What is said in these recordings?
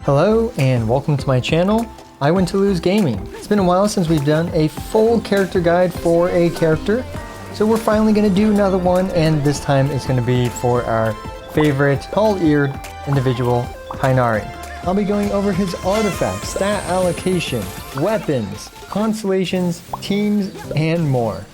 Hello and welcome to my channel, I Win to Lose Gaming. It's been a while since we've done a full character guide for a character, so we're finally going to do another one, and this time it's going to be for our favorite tall-eared individual, Tighnari. I'll be going over his artifacts, stat allocation, weapons, constellations, teams, and more.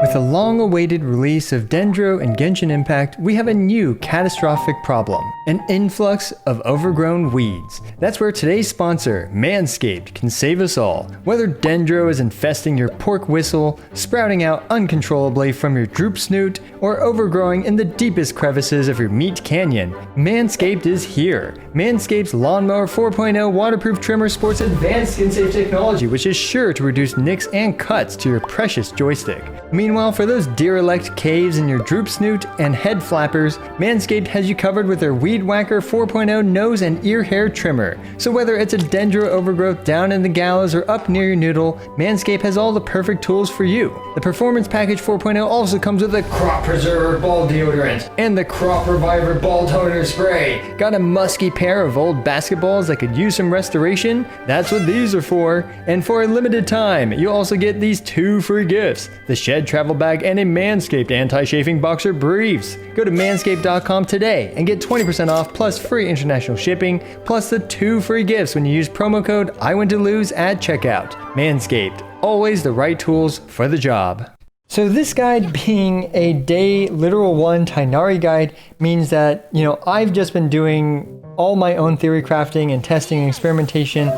With the long-awaited release of Dendro and Genshin Impact, we have a new catastrophic problem, an influx of overgrown weeds. That's where today's sponsor, Manscaped, can save us all. Whether Dendro is infesting your pork whistle, sprouting out uncontrollably from your droop snoot, or overgrowing in the deepest crevices of your meat canyon, Manscaped is here. Manscaped's Lawnmower 4.0 waterproof trimmer sports advanced skin-safe technology, which is sure to reduce nicks and cuts to your precious joystick. Meanwhile, for those deer-elect caves in your droop snoot and head flappers, Manscaped has you covered with their Weed Whacker 4.0 nose and ear hair trimmer. So whether it's a dendro overgrowth down in the gallows or up near your noodle, Manscaped has all the perfect tools for you. The Performance Package 4.0 also comes with a Crop Preserver ball deodorant and the Crop Reviver ball toner spray. Got a musky pair of old basketballs that could use some restoration? That's what these are for. And for a limited time, you'll also get these 2 free gifts: the Shed Travel Bag and a Manscaped Anti-Chafing Boxer Briefs. Go to manscaped.com today and get 20% off plus free international shipping, plus the 2 free gifts when you use promo code IWinToLose at checkout. Manscaped, always the right tools for the job. So this guide being a day literal 1 Tighnari guide means that, I've just been doing all my own theory crafting and testing and experimentation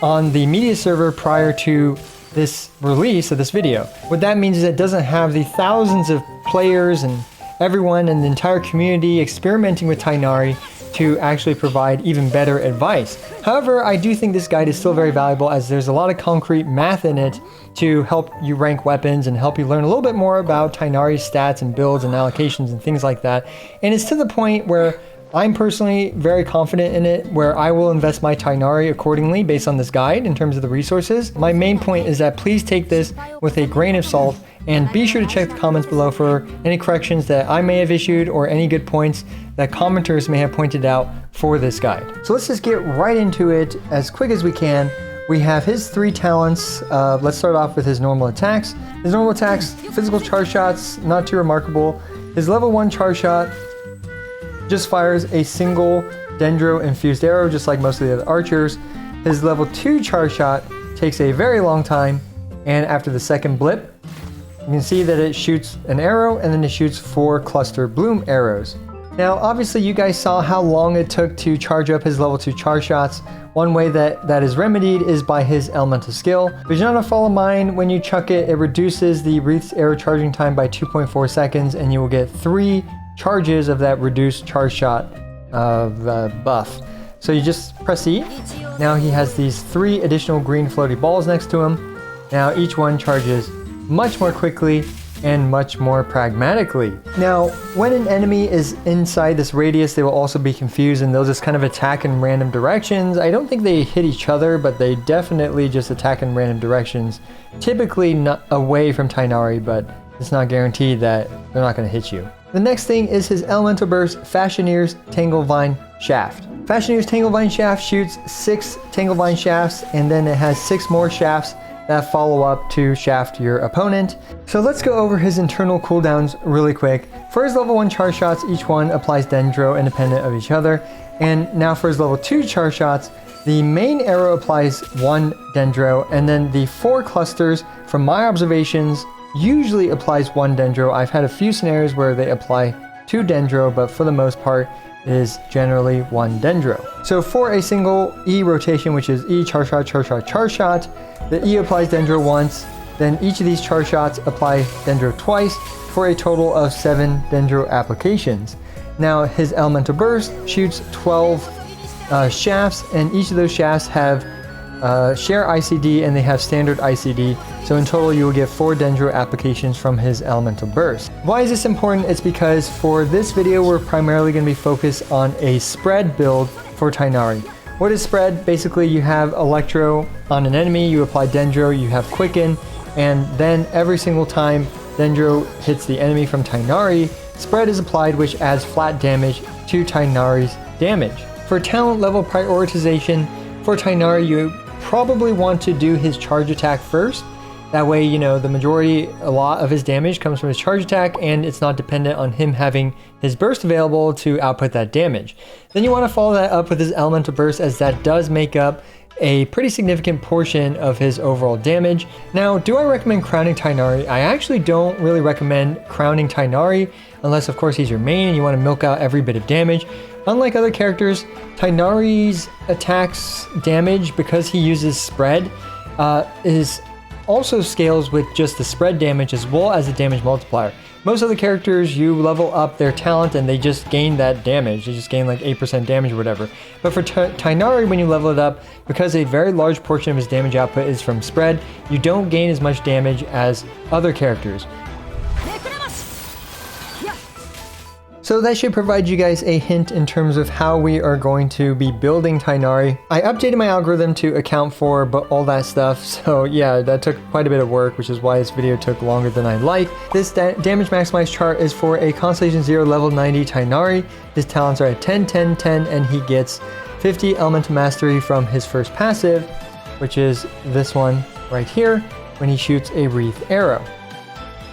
on the media server prior to this release of this video. What that means is it doesn't have the thousands of players and everyone in the entire community experimenting with Tighnari to actually provide even better advice. However, I do think this guide is still very valuable as there's a lot of concrete math in it to help you rank weapons and help you learn a little bit more about Tighnari's stats and builds and allocations and things like that. And it's to the point where I'm personally very confident in it, where I will invest my Tighnari accordingly based on this guide in terms of the resources. My main point is that please take this with a grain of salt and be sure to check the comments below for any corrections that I may have issued or any good points that commenters may have pointed out for this guide. So let's just get right into it as quick as we can. We have his 3 talents. Let's start off with his normal attacks. His normal attacks, physical charge shots, not too remarkable. His level 1 charge shot just fires a single dendro infused arrow, just like most of the other archers. His level 2 charge shot takes a very long time, and after the second blip, you can see that it shoots an arrow and then it shoots 4 cluster bloom arrows. Now, obviously you guys saw how long it took to charge up his level 2 charge shots. One way that is remedied is by his elemental skill. Vijnana Follow Mine, when you chuck it, it reduces the wreath's arrow charging time by 2.4 seconds, and you will get 3 charges of that reduced charge shot buff. So you just press E. Now he has these 3 additional green floaty balls next to him. Now each one charges much more quickly and much more pragmatically. Now, when an enemy is inside this radius, they will also be confused and they'll just kind of attack in random directions. I don't think they hit each other, but they definitely just attack in random directions. Typically not away from Tighnari, but it's not guaranteed that they're not going to hit you. The next thing is his Elemental Burst Fashionier's Tanglevine Shaft. Fashionier's Tanglevine Shaft shoots 6 Tanglevine shafts, and then it has 6 more shafts that follow up to shaft your opponent. So let's go over his internal cooldowns really quick. For his level 1 charge shots, each one applies dendro independent of each other. And now for his level 2 charge shots, the main arrow applies 1 dendro, and then the 4 clusters, from my observations, usually applies 1 dendro. I've had a few scenarios where they apply 2 dendro, but for the most part, it is generally 1 dendro. So for a single E rotation, which is E charge shot, charge shot, charge shot, the E applies dendro once, then each of these charge shots apply dendro twice for a total of 7 dendro applications. Now his Elemental Burst shoots 12 shafts, and each of those shafts have share ICD and they have standard ICD. So in total you will get 4 dendro applications from his Elemental Burst. Why is this important? It's because for this video we're primarily going to be focused on a spread build for Tighnari. What is spread? Basically you have Electro on an enemy, you apply dendro, you have Quicken, and then every single time Dendro hits the enemy from Tighnari, spread is applied, which adds flat damage to Tighnari's damage. For talent level prioritization, for Tighnari, you probably want to do his charge attack first. That way, you know, a lot of his damage comes from his charge attack, and it's not dependent on him having his burst available to output that damage. Then you want to follow that up with his elemental burst, as that does make up a pretty significant portion of his overall damage. Now, do I recommend crowning Tighnari? I actually don't really recommend crowning Tighnari, unless of course he's your main and you want to milk out every bit of damage. Unlike other characters, Tighnari's attacks damage, because he uses spread, is also scales with just the spread damage as well as the damage multiplier. Most other characters, you level up their talent and they just gain that damage. They just gain like 8% damage or whatever. But for Tighnari, when you level it up, because a very large portion of his damage output is from spread, you don't gain as much damage as other characters. So that should provide you guys a hint in terms of how we are going to be building Tighnari. I updated my algorithm to account for all that stuff, so yeah, that took quite a bit of work, which is why this video took longer than I'd like. This damage maximized chart is for a Constellation 0 level 90 Tighnari. His talents are at 10, 10, 10, and he gets 50 Elemental Mastery from his first passive, which is this one right here, when he shoots a Wreath Arrow.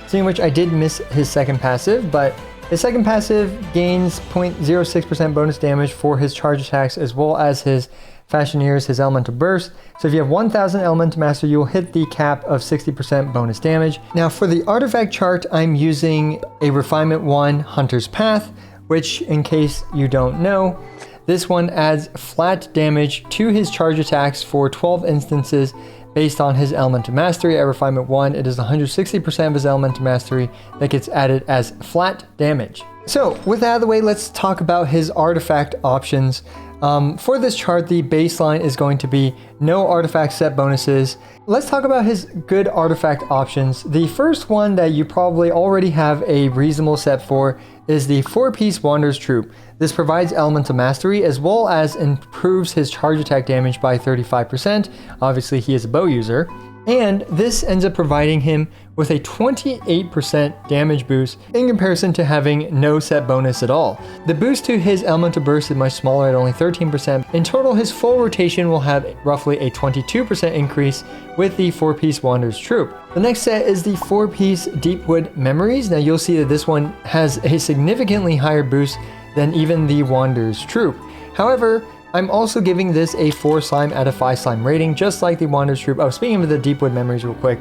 Seeing which I did miss his second passive, but his second passive gains 0.06% bonus damage for his charge attacks, as well as his Fashioneers, his Elemental Burst. So if you have 1000 Elemental Mastery, you will hit the cap of 60% bonus damage. Now for the artifact chart, I'm using a Refinement 1 Hunter's Path, which, in case you don't know, this one adds flat damage to his charge attacks for 12 instances based on his Elemental Mastery. At Refinement 1, it is 160% of his Elemental Mastery that gets added as flat damage. So with that out of the way, let's talk about his artifact options. For this chart, the baseline is going to be no artifact set bonuses. Let's talk about his good artifact options. The first one that you probably already have a reasonable set for is the 4-piece Wanderer's Troupe. This provides Elemental Mastery as well as improves his charge attack damage by 35%. Obviously, he is a bow user. And this ends up providing him with a 28% damage boost in comparison to having no set bonus at all. The boost to his Elemental Burst is much smaller at only 13%. In total, his full rotation will have roughly a 22% increase with the 4-piece Wanderer's Troupe. The next set is the 4-piece Deepwood Memories. Now you'll see that this one has a significantly higher boost than even the Wanderer's Troupe. However, I'm also giving this a 4 slime out of 5 slime rating, just like the Wanderer's Troupe. Oh, speaking of the Deepwood Memories real quick.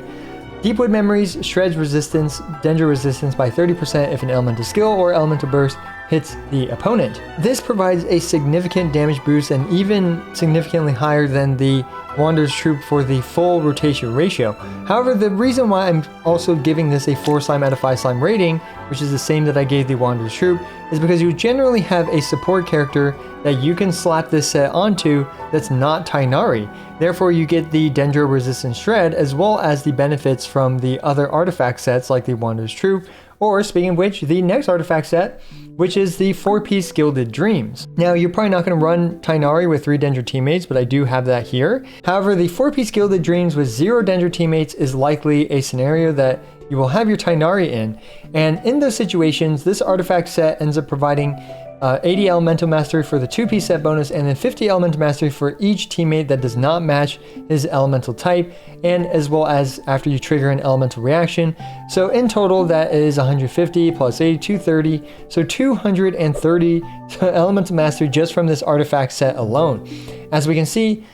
Deepwood Memories shreds resistance, dendro resistance by 30% if an elemental skill or elemental burst hits the opponent. This provides a significant damage boost and even significantly higher than the Wanderer's Troupe for the full rotation ratio. However, the reason why I'm also giving this a 4 slime out of 5 slime rating, which is the same that I gave the Wanderer's Troupe, is because you generally have a support character that you can slap this set onto that's not Tighnari. Therefore, you get the dendro resistance shred as well as the benefits from the other artifact sets like the Wanderer's Troupe, or speaking of which, the next artifact set, which is the 4-piece Gilded Dreams. Now, you're probably not going to run Tighnari with 3 dendro teammates, but I do have that here. However, the 4-piece Gilded Dreams with 0 dendro teammates is likely a scenario that you will have your Tighnari in. And in those situations, this artifact set ends up providing 80 Elemental Mastery for the 2-piece set bonus, and then 50 Elemental Mastery for each teammate that does not match his elemental type, and as well as after you trigger an elemental reaction. So in total, that is 150 plus 80, 230. So 230 Elemental Mastery just from this artifact set alone. As we can see,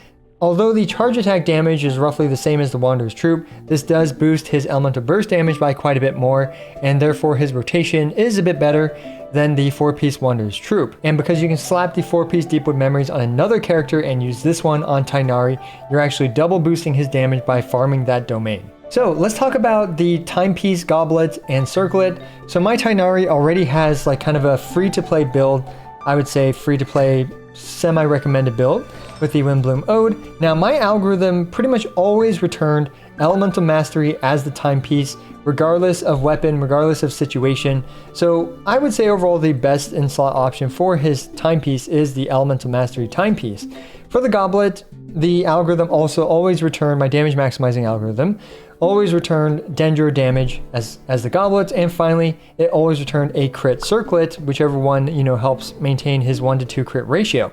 although the charge attack damage is roughly the same as the Wanderer's Troupe, this does boost his Elemental Burst damage by quite a bit more, and therefore his rotation is a bit better than the 4-piece Wanderer's Troupe. And because you can slap the 4-piece Deepwood Memories on another character and use this one on Tighnari, you're actually double boosting his damage by farming that domain. So let's talk about the Timepiece, Goblet, and Circlet. So my Tighnari already has like kind of a free-to-play build. I would say free-to-play, semi-recommended build with the Windbloom Ode. Now my algorithm pretty much always returned Elemental Mastery as the timepiece, regardless of weapon, regardless of situation. So I would say overall the best in-slot option for his timepiece is the Elemental Mastery timepiece. For the Goblet, the algorithm also always returned, my damage maximizing algorithm, always returned dendro damage as the goblets, and finally, it always returned a crit circlet, whichever one, helps maintain his 1-to-2 crit ratio.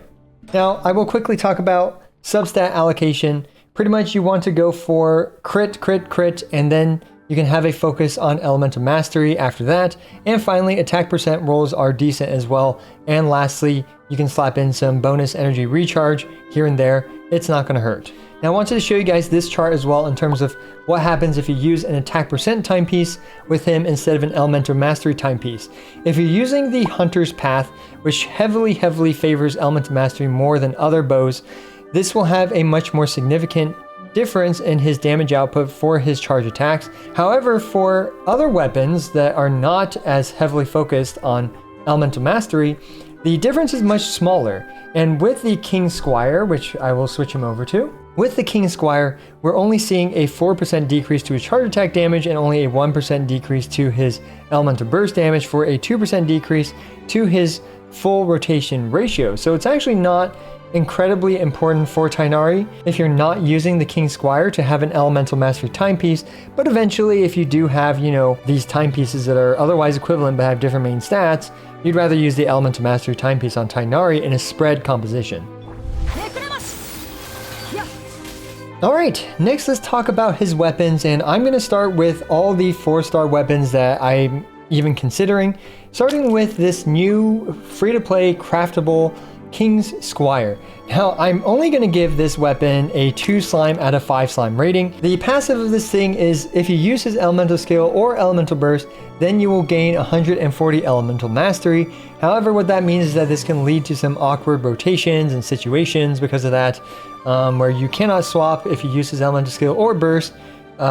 Now, I will quickly talk about substat allocation. Pretty much you want to go for crit, crit, crit, and then you can have a focus on elemental mastery after that. And finally, attack percent rolls are decent as well. And lastly, you can slap in some bonus energy recharge here and there. It's not going to hurt. Now I wanted to show you guys this chart as well in terms of what happens if you use an attack percent timepiece with him instead of an elemental mastery timepiece. If you're using the Hunter's Path, which heavily favors elemental mastery more than other bows, this will have a much more significant difference in his damage output for his charge attacks. However, for other weapons that are not as heavily focused on elemental mastery, the difference is much smaller. And with the King Squire, which I will switch him over to, with the King Squire, we're only seeing a 4% decrease to his charge attack damage and only a 1% decrease to his elemental burst damage for a 2% decrease to his full rotation ratio. So it's actually not incredibly important for Tighnari if you're not using the King Squire to have an elemental mastery timepiece, but eventually if you do have, these timepieces that are otherwise equivalent but have different main stats, you'd rather use the elemental mastery timepiece on Tighnari in a spread composition. Alright, next let's talk about his weapons, and I'm going to start with all the 4-star weapons that I'm even considering, starting with this new free-to-play craftable King's Squire. Now, I'm only going to give this weapon a 2 slime out of 5 slime rating. The passive of this thing is if you use his elemental skill or elemental burst, then you will gain 140 elemental mastery. However, what that means is that this can lead to some awkward rotations and situations because of that, where you cannot swap if you use his elemental skill or burst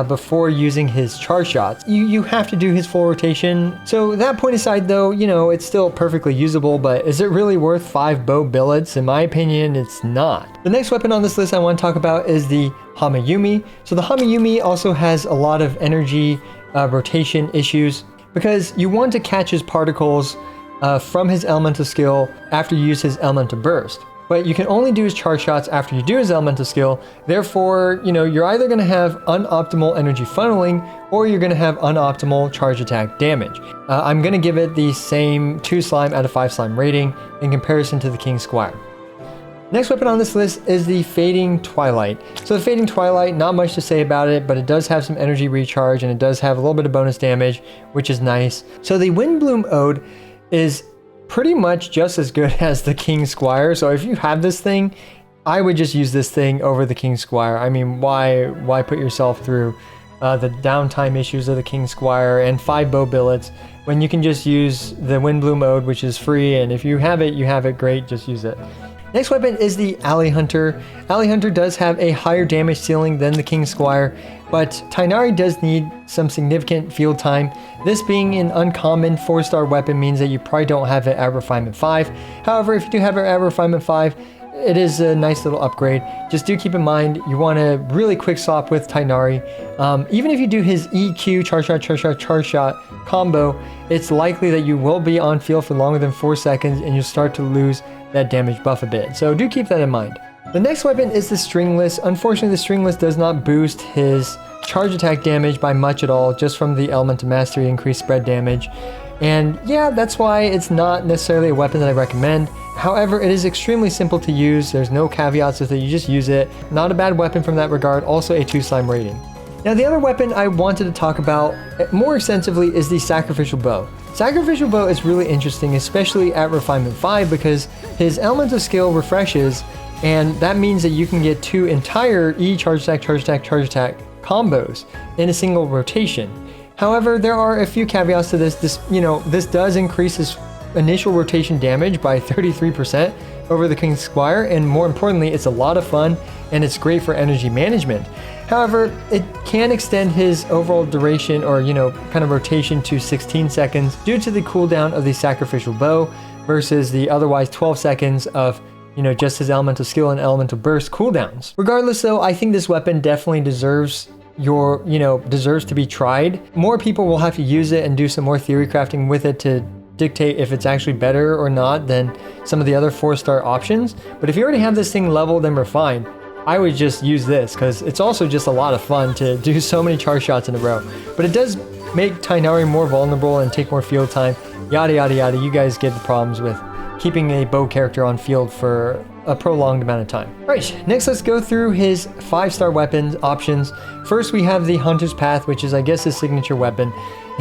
before using his charge shots. You have to do his full rotation. So that point aside though, it's still perfectly usable, but is it really worth 5 bow billets? In my opinion, it's not. The next weapon on this list I want to talk about is the Hamayumi. So the Hamayumi also has a lot of energy rotation issues because you want to catch his particles from his elemental skill after you use his elemental burst. But you can only do his charge shots after you do his elemental skill. Therefore, you're either going to have unoptimal energy funneling or you're going to have unoptimal charge attack damage. I'm going to give it the same 2 slime out of 5 slime rating in comparison to the King Squire. Next weapon on this list is the Fading Twilight. So the Fading Twilight, not much to say about it, but it does have some energy recharge and it does have a little bit of bonus damage, which is nice. So the Windbloom Ode is pretty much just as good as the King Squire. So if you have this thing, I would just use this thing over the King Squire. I mean, why put yourself through the downtime issues of the King Squire and 5 bow billets when you can just use the Windbloom Ode, which is free, and if you have it, great, just use it. Next weapon is the Alley Hunter. Alley Hunter does have a higher damage ceiling than the King Squire, but Tighnari does need some significant field time. This being an uncommon 4-star weapon means that you probably don't have it at Refinement 5. However, if you do have it at Refinement 5, it is a nice little upgrade. Just do keep in mind, you want to really quick swap with Tighnari. Even if you do his EQ charge shot combo, it's likely that you will be on field for longer than 4 seconds and you'll start to lose that damage buff a bit. So do keep that in mind. The next weapon is the Stringless. Unfortunately, the Stringless does not boost his charge attack damage by much at all, just from the Elemental Mastery increased spread damage. And yeah, that's why it's not necessarily a weapon that I recommend. However, it is extremely simple to use. There's no caveats with it. You just use it. Not a bad weapon from that regard. Also a 2 slime rating. Now, the other weapon I wanted to talk about more extensively is the Sacrificial Bow. Sacrificial Bow is really interesting, especially at Refinement 5, because his elemental skill refreshes, and that means that you can get 2 entire charge attack combos in a single rotation. However, there are a few caveats to this. This does increase his initial rotation damage by 33% over the King Squire, and more importantly, it's a lot of fun and it's great for energy management. However, it can extend his overall duration or kind of rotation to 16 seconds due to the cooldown of the Sacrificial Bow versus the otherwise 12 seconds of just his elemental skill and elemental burst cooldowns. Regardless though, I think this weapon definitely deserves to be tried. More people will have to use it and do some more theory crafting with it to dictate if it's actually better or not than some of the other 4-star options. But if you already have this thing leveled and refined, I would just use this because it's also just a lot of fun to do so many charge shots in a row. But it does make Tighnari more vulnerable and take more field time. Yada yada yada. You guys get the problems with keeping a bow character on field for a prolonged amount of time. Alright, next let's go through his 5-star weapons options. First we have the Hunter's Path, which is I guess his signature weapon.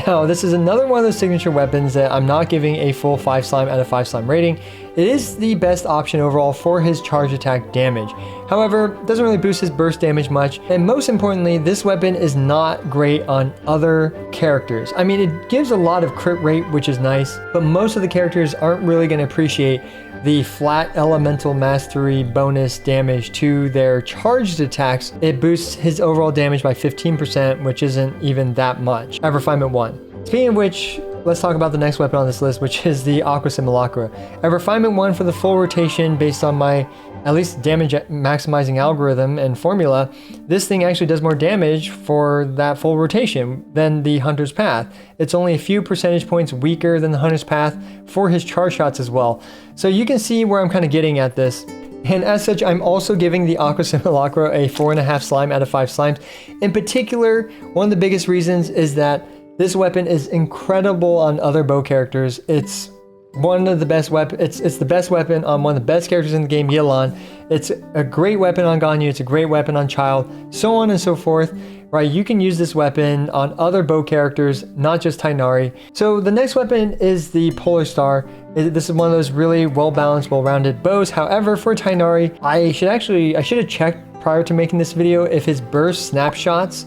Now this is another one of those signature weapons that I'm not giving a full 5 slime out of 5 slime rating. It is the best option overall for his charge attack damage. However, it doesn't really boost his burst damage much, and most importantly, this weapon is not great on other characters. I mean, it gives a lot of crit rate, which is nice, but most of the characters aren't really going to appreciate the flat elemental mastery bonus damage to their charged attacks. It boosts his overall damage by 15%, which isn't even that much at Refinement 1. Speaking of which, let's talk about the next weapon on this list, which is the Aqua Simulacra. At Refinement 1, for the full rotation based on my at least damage maximizing algorithm and formula, this thing actually does more damage for that full rotation than the Hunter's Path. It's only a few percentage points weaker than the Hunter's Path for his charge shots as well. So you can see where I'm kind of getting at this. And as such, I'm also giving the Aqua Simulacra a 4.5 slime out of 5 slimes. In particular, one of the biggest reasons is that this weapon is incredible on other bow characters. It's one of the best weapons. It's the best weapon on one of the best characters in the game, Yelan. It's a great weapon on Ganyu. It's a great weapon on Child, so on and so forth. Right, you can use this weapon on other bow characters, not just Tighnari. So the next weapon is the Polar Star. This is one of those really well-balanced, well-rounded bows. However, for Tighnari, I should have checked prior to making this video if his burst snapshots.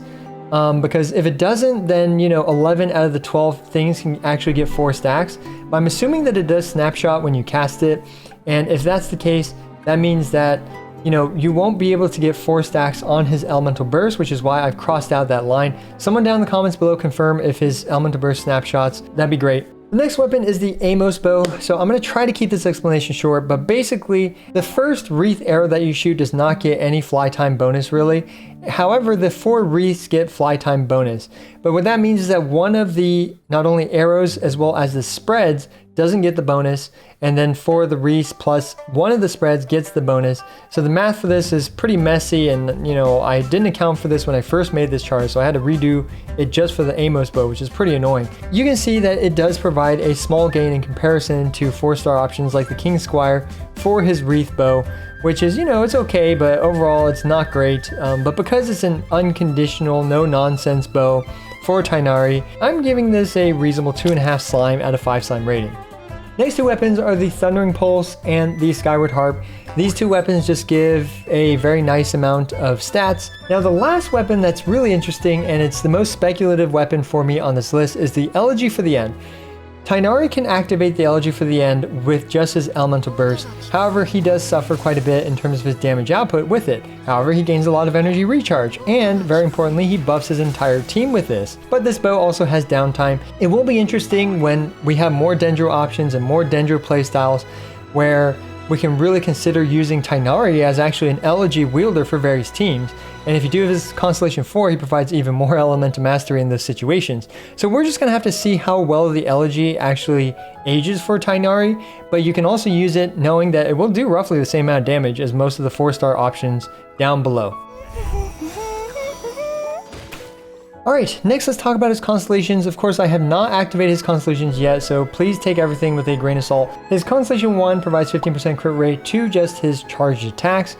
Because if it doesn't, then 11 out of the 12 things can actually get 4 stacks. But I'm assuming that it does snapshot when you cast it, and if that's the case, that means that you won't be able to get 4 stacks on his elemental burst, which is why I've crossed out that line. Someone down in the comments below confirm if his elemental burst snapshots. That'd be great. The next weapon is the Amos bow. So I'm going to try to keep this explanation short, but basically the first wreath arrow that you shoot does not get any fly time bonus really. However, the 4 wreaths get fly time bonus. But what that means is that one of the not only arrows as well as the spreads doesn't get the bonus, and then for the wreaths plus one of the spreads gets the bonus. So the math for this is pretty messy, and I didn't account for this when I first made this chart, so I had to redo it just for the Amos bow, which is pretty annoying. You can see that it does provide a small gain in comparison to 4-star options like the King Squire for his wreath bow, which is, it's okay, but overall it's not great. But because it's an unconditional, no-nonsense bow for Tighnari, I'm giving this a reasonable 2.5 slime out of 5 slime rating. Next 2 weapons are the Thundering Pulse and the Skyward Harp. These 2 weapons just give a very nice amount of stats. Now the last weapon that's really interesting, and it's the most speculative weapon for me on this list, is the Elegy for the End. Tighnari can activate the Elegy for the End with just his elemental burst. However, he does suffer quite a bit in terms of his damage output with it. However, he gains a lot of energy recharge, and very importantly, he buffs his entire team with this. But this bow also has downtime. It will be interesting when we have more dendro options and more dendro playstyles where we can really consider using Tighnari as actually an Elegy wielder for various teams. And if you do his Constellation 4, he provides even more elemental mastery in those situations. So we're just going to have to see how well the Elegy actually ages for Tighnari, but you can also use it knowing that it will do roughly the same amount of damage as most of the 4-star options down below. Alright, next let's talk about his Constellations. Of course, I have not activated his Constellations yet, so please take everything with a grain of salt. His Constellation 1 provides 15% crit rate to just his charged attacks.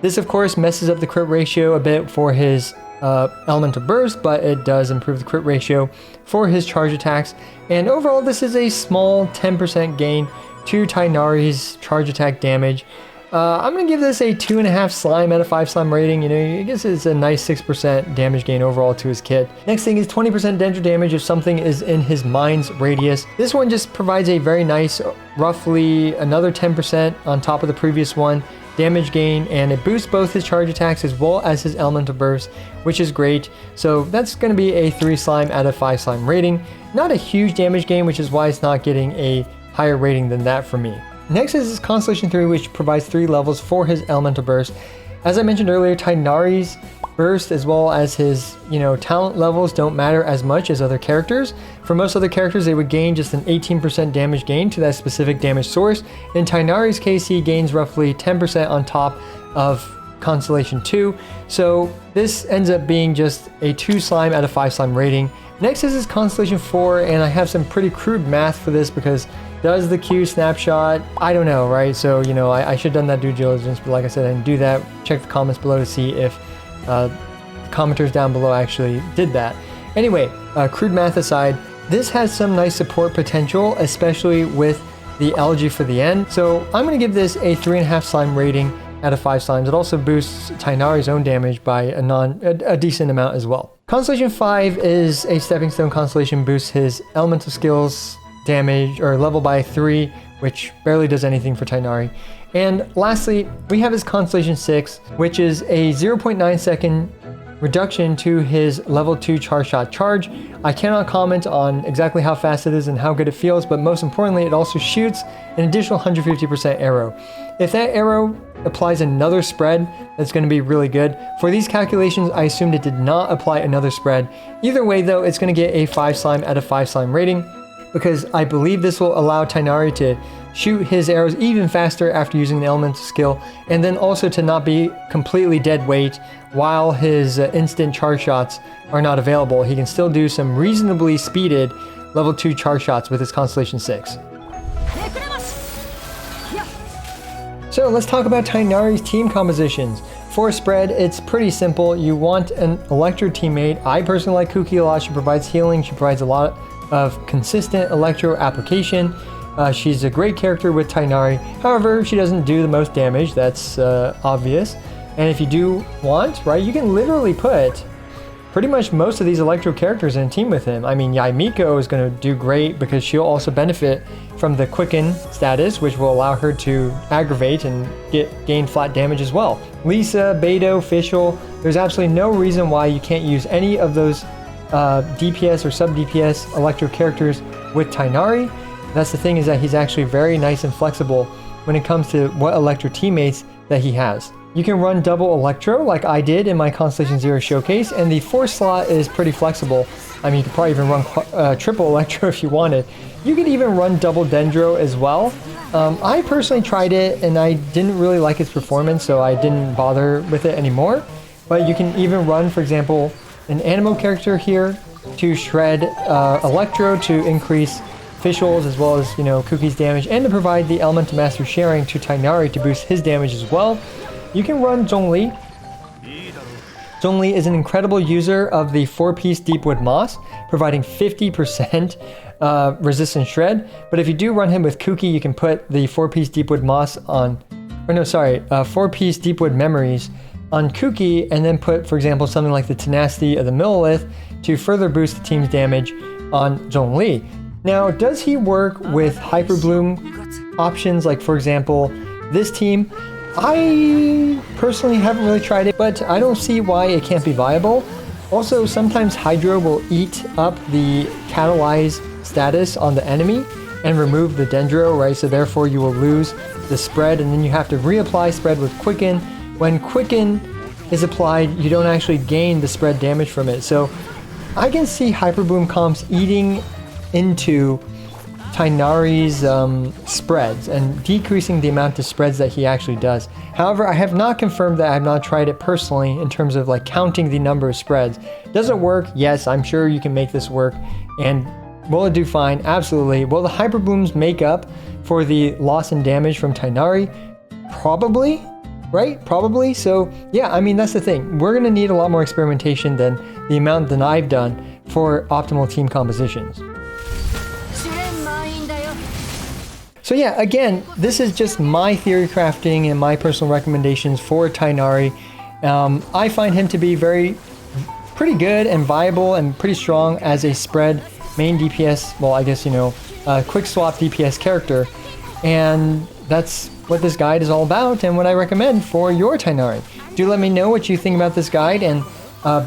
This of course messes up the crit ratio a bit for his elemental burst, but it does improve the crit ratio for his charge attacks. And overall, this is a small 10% gain to Tighnari's charge attack damage. I'm going to give this a 2.5 slime out of 5 slime rating. I guess it's a nice 6% damage gain overall to his kit. Next thing is 20% dendro damage if something is in his mind's radius. This one just provides a very nice, roughly another 10% on top of the previous one damage gain, and it boosts both his charge attacks as well as his elemental burst, which is great. So that's going to be a 3 slime out of 5 slime rating. Not a huge damage gain, which is why it's not getting a higher rating than that for me. Next is his Constellation 3, which provides 3 levels for his elemental burst. As I mentioned earlier, Tighnari's burst as well as his, talent levels don't matter as much as other characters. For most other characters, they would gain just an 18% damage gain to that specific damage source. In Tighnari's case, he gains roughly 10% on top of Constellation 2. So this ends up being just a 2 slime out of 5 slime rating. Next is his Constellation 4, and I have some pretty crude math for this because does the Q snapshot? I don't know, right? So, you know, I should have done that due diligence, but like I said, I didn't do that. Check the comments below to see if commenters down below actually did that. Anyway, crude math aside, this has some nice support potential, especially with the algae for the end. So I'm going to give this a 3.5 slime rating out of 5 slimes. It also boosts Tighnari's own damage by a decent amount as well. Constellation 5 is a stepping stone constellation, boosts his elemental skills damage or level by 3, which barely does anything for Tighnari. And lastly, we have his Constellation 6, which is a 0.9 second reduction to his level 2 charge shot charge. I cannot comment on exactly how fast it is and how good it feels, but most importantly, it also shoots an additional 150% arrow. If that arrow applies another spread, that's going to be really good. For these calculations, I assumed it did not apply another spread. Either way though, it's going to get a 5 slime out of 5 slime rating, because I believe this will allow Tighnari to shoot his arrows even faster after using the elemental skill, and then also to not be completely dead weight while his instant charge shots are not available. He can still do some reasonably speeded level 2 charge shots with his Constellation 6. So let's talk about Tighnari's team compositions. For spread, it's pretty simple. You want an Electro teammate. I personally like Kuki a lot. She provides healing. She provides a lot of consistent Electro application. She's a great character with Tighnari. However, she doesn't do the most damage. That's obvious. And if you do want, right, you can literally put pretty much most of these Electro characters in a team with him. I mean, Yaimiko is going to do great because she'll also benefit from the Quicken status, which will allow her to aggravate and gain flat damage as well. Lisa, Beidou, Fischl, there's absolutely no reason why you can't use any of those DPS or sub-DPS Electro characters with Tighnari. That's the thing, is that he's actually very nice and flexible when it comes to what Electro teammates that he has. You can run double Electro like I did in my Constellation 0 showcase, and the 4 slot is pretty flexible. I mean, you could probably even run triple Electro if you wanted. You could even run double Dendro as well. I personally tried it and I didn't really like its performance, so I didn't bother with it anymore. But you can even run, for example, an Animo character here to shred Electro to increase Fischl's as well as, you know, Kuki's damage, and to provide the Elemental Master sharing to Tighnari to boost his damage as well. You can run Zhongli. Zhongli is an incredible user of the 4-piece Deepwood Moss, providing 50% resistance shred. But if you do run him with Kuki, you can put the 4-piece Deepwood Moss on, or no, sorry, 4-piece Deepwood Memories on Kuki, and then put, for example, something like the Tenacity of the Millilith to further boost the team's damage on Zhongli. Now, does he work with Hyper Bloom options, like, for example, this team? I personally haven't really tried it, but I don't see why it can't be viable. Also, sometimes Hydro will eat up the Catalyze status on the enemy and remove the Dendro, right? So therefore you will lose the spread, and then you have to reapply spread with Quicken. When Quicken is applied, you don't actually gain the spread damage from it. So I can see Hyper Bloom comps eating into Tighnari's spreads and decreasing the amount of spreads that he actually does. However, I have not confirmed that. I have not tried it personally in terms of like counting the number of spreads. Does it work? Yes, I'm sure you can make this work. And will it do fine? Absolutely. Will the Hyper Blooms make up for the loss in damage from Tighnari? Probably, right? Probably. So yeah, I mean, that's the thing. We're going to need a lot more experimentation than the amount that I've done for optimal team compositions. So yeah, again, this is just my theory crafting and my personal recommendations for Tighnari. I find him to be pretty good and viable and pretty strong as a spread main DPS, well, I guess, you know, quick swap DPS character. And that's what this guide is all about and what I recommend for your Tighnari. Do let me know what you think about this guide, and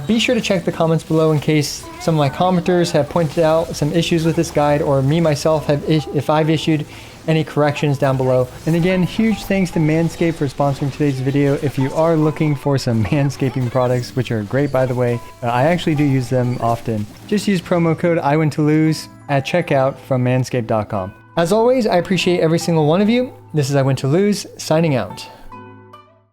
be sure to check the comments below in case some of my commenters have pointed out some issues with this guide, or me myself have if I've issued any corrections down below. And again, huge thanks to Manscaped for sponsoring today's video. If you are looking for some manscaping products, which are great by the way, I actually do use them often. Just use promo code IWINTOLOSE at checkout from manscaped.com. As always, I appreciate every single one of you. This is I Win to Lose, signing out.